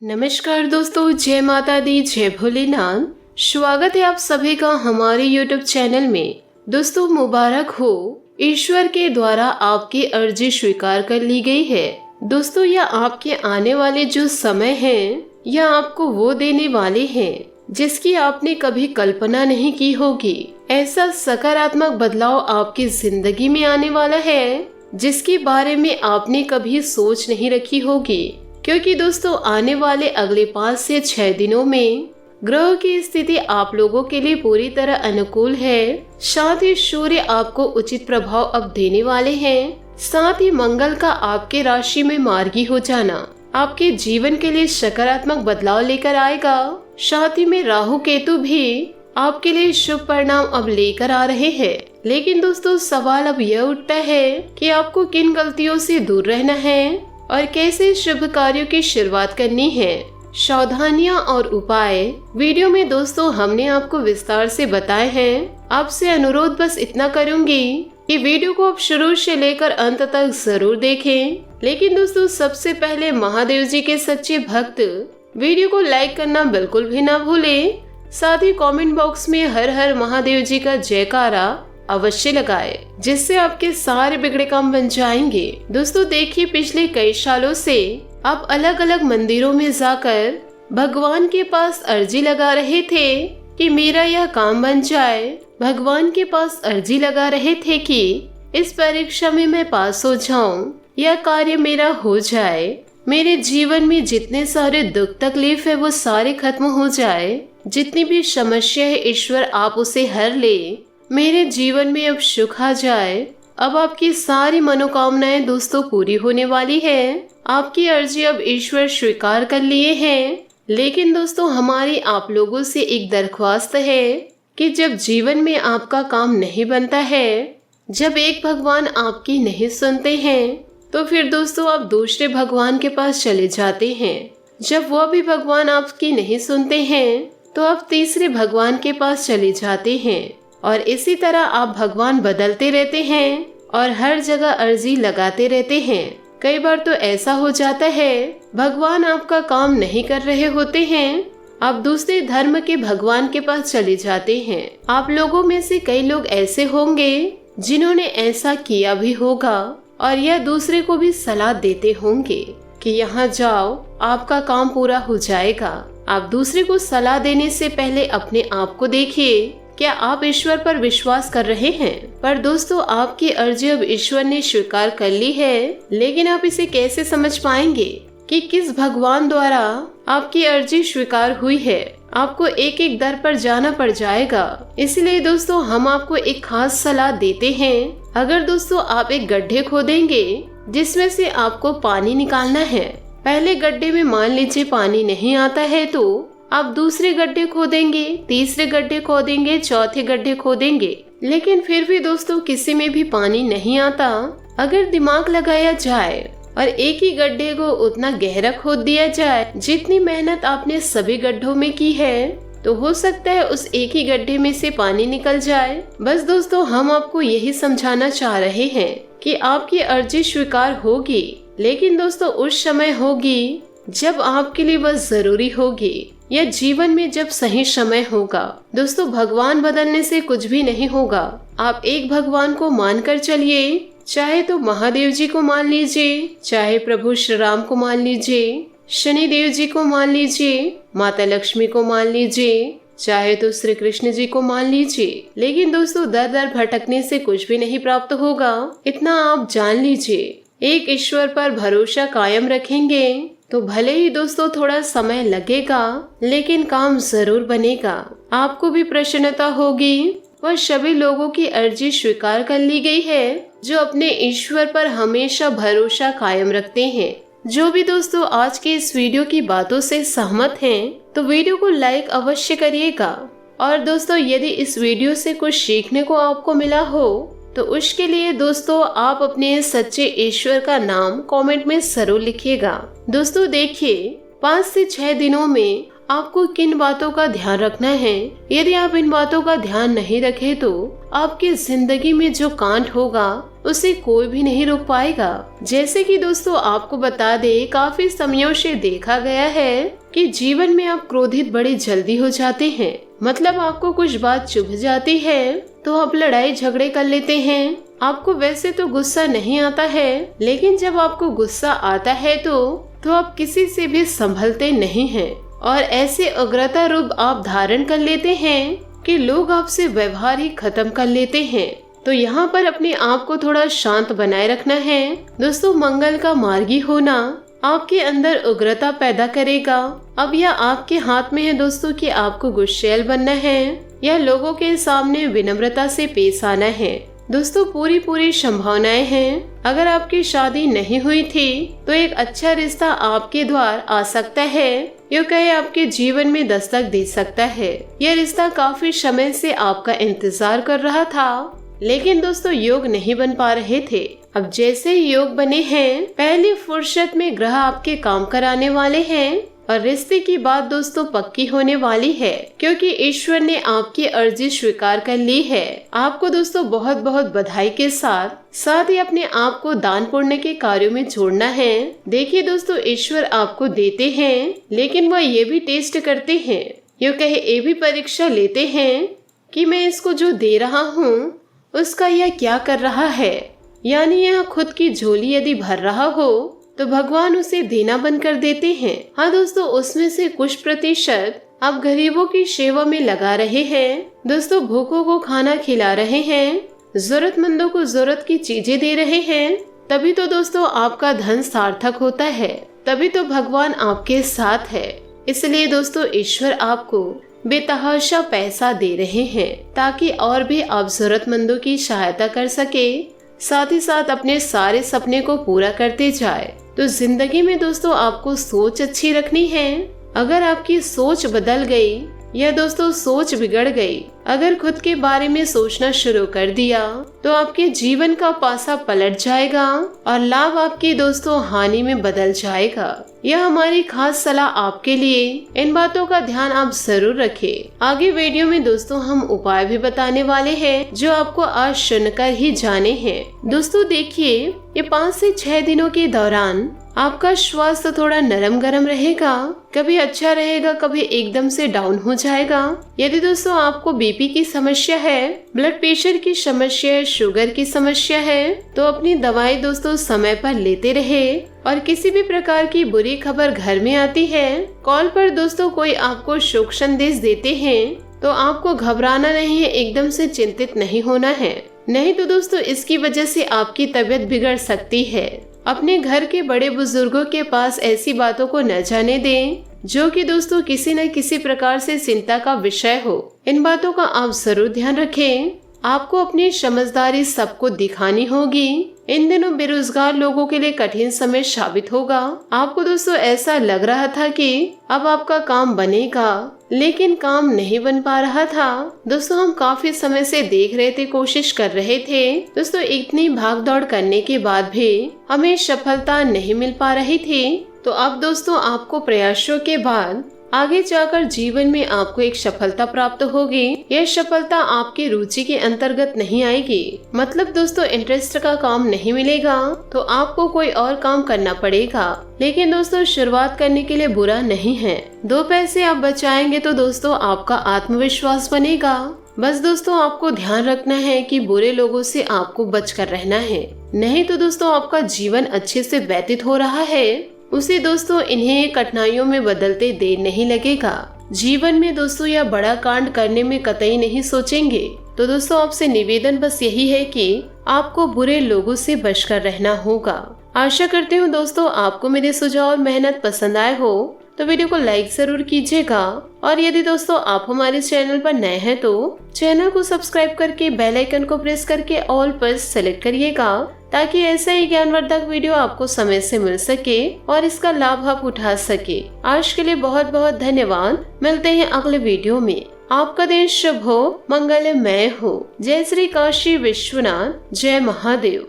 नमस्कार दोस्तों, जय माता दी, जय भोलेनाथ। स्वागत है आप सभी का हमारे YouTube चैनल में। दोस्तों, मुबारक हो, ईश्वर के द्वारा आपकी अर्जी स्वीकार कर ली गई है। दोस्तों, यह आपके आने वाले जो समय है, यह आपको वो देने वाले हैं जिसकी आपने कभी कल्पना नहीं की होगी। ऐसा सकारात्मक बदलाव आपकी जिंदगी में आने वाला है जिसके बारे में आपने कभी सोच नहीं रखी होगी। क्योंकि दोस्तों, आने वाले अगले 5 से 6 दिनों में ग्रह की स्थिति आप लोगों के लिए पूरी तरह अनुकूल है। साथ ही सूर्य आपको उचित प्रभाव अब देने वाले हैं। साथ ही मंगल का आपके राशि में मार्गी हो जाना आपके जीवन के लिए सकारात्मक बदलाव लेकर आएगा। साथ ही में राहु केतु भी आपके लिए शुभ परिणाम अब लेकर आ रहे हैं। लेकिन दोस्तों, सवाल अब यह उठता है कि आपको किन गलतियों से दूर रहना है और कैसे शुभ कार्यों की शुरुआत करनी है। सावधानियां और उपाय वीडियो में दोस्तों हमने आपको विस्तार से बताए हैं। आपसे अनुरोध बस इतना करूंगी कि वीडियो को आप शुरू से लेकर अंत तक जरूर देखें। लेकिन दोस्तों, सबसे पहले महादेव जी के सच्चे भक्त वीडियो को लाइक करना बिल्कुल भी ना भूलें। साथ ही कमेंट बॉक्स में हर हर महादेव जी का जयकारा अवश्य लगाए, जिससे आपके सारे बिगड़े काम बन जाएंगे। दोस्तों देखिए, पिछले कई सालों से आप अलग अलग मंदिरों में जाकर भगवान के पास अर्जी लगा रहे थे कि मेरा यह काम बन जाए। भगवान के पास अर्जी लगा रहे थे कि इस परीक्षा में मैं पास हो जाऊं, यह कार्य मेरा हो जाए, मेरे जीवन में जितने सारे दुख तकलीफ है वो सारे खत्म हो जाए, जितनी भी समस्या है ईश्वर आप उसे हर ले, मेरे जीवन में अब सुख आ जाए। अब आपकी सारी मनोकामनाएं दोस्तों पूरी होने वाली है। आपकी अर्जी अब ईश्वर स्वीकार कर लिए हैं। लेकिन दोस्तों, हमारी आप लोगों से एक दरख्वास्त है कि जब जीवन में आपका काम नहीं बनता है, जब एक भगवान आपकी नहीं सुनते हैं, तो फिर दोस्तों आप दूसरे भगवान के पास चले जाते हैं। जब वह भी भगवान आपकी नहीं सुनते हैं, तो आप तीसरे भगवान के पास चले जाते हैं। और इसी तरह आप भगवान बदलते रहते हैं और हर जगह अर्जी लगाते रहते हैं। कई बार तो ऐसा हो जाता है भगवान आपका काम नहीं कर रहे होते हैं, आप दूसरे धर्म के भगवान के पास चले जाते हैं। आप लोगों में से कई लोग ऐसे होंगे जिन्होंने ऐसा किया भी होगा और यह दूसरे को भी सलाह देते होंगे कि यहाँ जाओ, आपका काम पूरा हो जाएगा। आप दूसरे को सलाह देने से पहले अपने आप को देखिए, क्या आप ईश्वर पर विश्वास कर रहे हैं? पर दोस्तों, आपकी अर्जी अब ईश्वर ने स्वीकार कर ली है। लेकिन आप इसे कैसे समझ पाएंगे कि किस भगवान द्वारा आपकी अर्जी स्वीकार हुई है? आपको एक एक दर पर जाना पड़ जाएगा। इसलिए दोस्तों, हम आपको एक खास सलाह देते हैं। अगर दोस्तों आप एक गड्ढे खोदेंगे जिसमें से आपको पानी निकालना है, पहले गड्ढे में मान लीजिए पानी नहीं आता है, तो आप दूसरे गड्ढे खोदेंगे, तीसरे गड्ढे खोदेंगे, चौथे गड्ढे खोदेंगे, लेकिन फिर भी दोस्तों किसी में भी पानी नहीं आता। अगर दिमाग लगाया जाए और एक ही गड्ढे को उतना गहरा खोद दिया जाए जितनी मेहनत आपने सभी गड्ढों में की है, तो हो सकता है उस एक ही गड्ढे में से पानी निकल जाए। बस दोस्तों, हम आपको यही समझाना चाह रहे हैं कि आपकी अर्जी स्वीकार होगी, लेकिन दोस्तों उस समय होगी जब आपके लिए वह जरूरी होगी, या जीवन में जब सही समय होगा। दोस्तों, भगवान बदलने से कुछ भी नहीं होगा। आप एक भगवान को मानकर चलिए, चाहे तो महादेव जी को मान लीजिए, चाहे प्रभु श्री राम को मान लीजिए, शनि देव जी को मान लीजिए, माता लक्ष्मी को मान लीजिए, चाहे तो श्री कृष्ण जी को मान लीजिए। लेकिन दोस्तों, दर दर भटकने से कुछ भी नहीं प्राप्त होगा, इतना आप जान लीजिए। एक ईश्वर पर भरोसा कायम रखेंगे तो भले ही दोस्तों थोड़ा समय लगेगा, लेकिन काम जरूर बनेगा। आपको भी प्रसन्नता होगी। वह सभी लोगों की अर्जी स्वीकार कर ली गई है जो अपने ईश्वर पर हमेशा भरोसा कायम रखते हैं। जो भी दोस्तों आज के इस वीडियो की बातों से सहमत हैं, तो वीडियो को लाइक अवश्य करिएगा। और दोस्तों, यदि इस वीडियो से कुछ सीखने को आपको मिला हो, तो उसके लिए दोस्तों आप अपने सच्चे ईश्वर का नाम कमेंट में जरूर लिखिएगा। दोस्तों देखिए, 5 से 6 दिनों में आपको किन बातों का ध्यान रखना है। यदि आप इन बातों का ध्यान नहीं रखे तो आपकी जिंदगी में जो कांड होगा उसे कोई भी नहीं रोक पाएगा। जैसे कि दोस्तों आपको बता दे, काफी समयों से देखा गया है कि जीवन में आप क्रोधित बड़ी जल्दी हो जाते हैं। मतलब आपको कुछ बात चुभ जाती है तो आप लड़ाई झगड़े कर लेते हैं। आपको वैसे तो गुस्सा नहीं आता है, लेकिन जब आपको गुस्सा आता है तो आप किसी से भी संभलते नहीं हैं और ऐसे उग्रता रूप आप धारण कर लेते हैं कि लोग आपसे व्यवहार ही खत्म कर लेते हैं। तो यहाँ पर अपने आप को थोड़ा शांत बनाए रखना है। दोस्तों मंगल का मार्गी होना आपके अंदर उग्रता पैदा करेगा। अब यह आपके हाथ में है दोस्तों कि आपको गुस्सैल बनना है या लोगों के सामने विनम्रता से पेश आना है। दोस्तों पूरी संभावनाएं हैं। अगर आपकी शादी नहीं हुई थी तो एक अच्छा रिश्ता आपके द्वार आ सकता है, यो कहे आपके जीवन में दस्तक दे सकता है। यह रिश्ता काफी समय से आपका इंतजार कर रहा था, लेकिन दोस्तों योग नहीं बन पा रहे थे। अब जैसे ही योग बने हैं, पहली फुर्सत में ग्रह आपके काम कराने वाले हैं और रिश्ते की बात दोस्तों पक्की होने वाली है, क्योंकि ईश्वर ने आपकी अर्जी स्वीकार कर ली है। आपको दोस्तों बहुत बहुत बधाई के साथ ही अपने आप को दान पुण्य के कार्यों में जोड़ना है। देखिए दोस्तों ईश्वर आपको देते हैं, लेकिन वह ये भी टेस्ट करते हैं, यूँ कहे ये भी परीक्षा लेते हैं कि मैं इसको जो दे रहा हूँ उसका यह क्या कर रहा है। यानी यह खुद की झोली यदि भर रहा हो तो भगवान उसे देना बंद कर देते हैं। हाँ दोस्तों, उसमें से कुछ प्रतिशत आप गरीबों की सेवा में लगा रहे हैं। दोस्तों भूखों को खाना खिला रहे हैं, जरूरतमंदों को जरूरत की चीजें दे रहे हैं, तभी तो दोस्तों आपका धन सार्थक होता है, तभी तो भगवान आपके साथ है। इसलिए दोस्तों ईश्वर आपको बेतहाशा पैसा दे रहे हैं ताकि और भी आप जरूरतमंदों की सहायता कर सके, साथ ही साथ अपने सारे सपने को पूरा करते जाए। तो जिंदगी में दोस्तों आपको सोच अच्छी रखनी है। अगर आपकी सोच बदल गई या दोस्तों सोच बिगड़ गई, अगर खुद के बारे में सोचना शुरू कर दिया तो आपके जीवन का पासा पलट जाएगा और लाभ आपकी दोस्तों हानि में बदल जाएगा। यह हमारी खास सलाह आपके लिए। इन बातों का ध्यान आप जरूर रखें। आगे वीडियो में दोस्तों हम उपाय भी बताने वाले हैं जो आपको आज सुनकर ही जाने हैं। दोस्तों देखिए, ये 5 से 6 दिनों के दौरान आपका स्वास्थ्य थोड़ा नरम गरम रहेगा, कभी अच्छा रहेगा, कभी एकदम से डाउन हो जाएगा। यदि दोस्तों आपको बीपी की समस्या है, ब्लड प्रेशर की समस्या है, शुगर की समस्या है, तो अपनी दवाई दोस्तों समय पर लेते रहे। और किसी भी प्रकार की बुरी खबर घर में आती है, कॉल पर दोस्तों कोई आपको शुभ संदेश देते हैं, तो आपको घबराना नहीं है, एकदम से चिंतित नहीं होना है। नहीं तो दोस्तों इसकी वजह से आपकी तबीयत बिगड़ सकती है। अपने घर के बड़े बुजुर्गों के पास ऐसी बातों को न जाने दें जो कि दोस्तों किसी न किसी प्रकार से चिंता का विषय हो। इन बातों का आप जरूर ध्यान रखें। आपको अपनी समझदारी सबको दिखानी होगी। इन दिनों बेरोजगार लोगों के लिए कठिन समय साबित होगा। आपको दोस्तों ऐसा लग रहा था कि अब आपका काम बनेगा, लेकिन काम नहीं बन पा रहा था। दोस्तों हम काफी समय से देख रहे थे, कोशिश कर रहे थे। दोस्तों इतनी भाग दौड़ करने के बाद भी हमें सफलता नहीं मिल पा रही थी। तो अब दोस्तों आपको प्रयासों के बाद आगे जाकर जीवन में आपको एक सफलता प्राप्त होगी। यह सफलता आपकी रुचि के अंतर्गत नहीं आएगी, मतलब दोस्तों इंटरेस्ट का काम नहीं मिलेगा, तो आपको कोई और काम करना पड़ेगा। लेकिन दोस्तों शुरुआत करने के लिए बुरा नहीं है। 2 पैसे आप बचाएंगे तो दोस्तों आपका आत्मविश्वास बनेगा। बस दोस्तों आपको ध्यान रखना है कि बुरे लोगों से आपको बचकर रहना है, नहीं तो दोस्तों आपका जीवन अच्छे से व्यतीत हो रहा है उसे दोस्तों इन्हें कठिनाइयों में बदलते देर नहीं लगेगा। जीवन में दोस्तों यह बड़ा कांड करने में कतई नहीं सोचेंगे। तो दोस्तों आपसे निवेदन बस यही है कि आपको बुरे लोगों से बचकर रहना होगा। आशा करती हूँ दोस्तों आपको मेरे सुझाव और मेहनत पसंद आए हो, तो वीडियो को लाइक जरूर कीजिएगा। और यदि दोस्तों आप हमारे चैनल पर नए हैं तो चैनल को सब्सक्राइब करके बेल आइकन को प्रेस करके ऑल पर सेलेक्ट करिएगा, ताकि ऐसा ही ज्ञानवर्धक वीडियो आपको समय से मिल सके और इसका लाभ आप उठा सके। आज के लिए बहुत बहुत धन्यवाद। मिलते हैं अगले वीडियो में। आपका दिन शुभ हो, मंगलमय हो। जय श्री काशी विश्वनाथ, जय महादेव।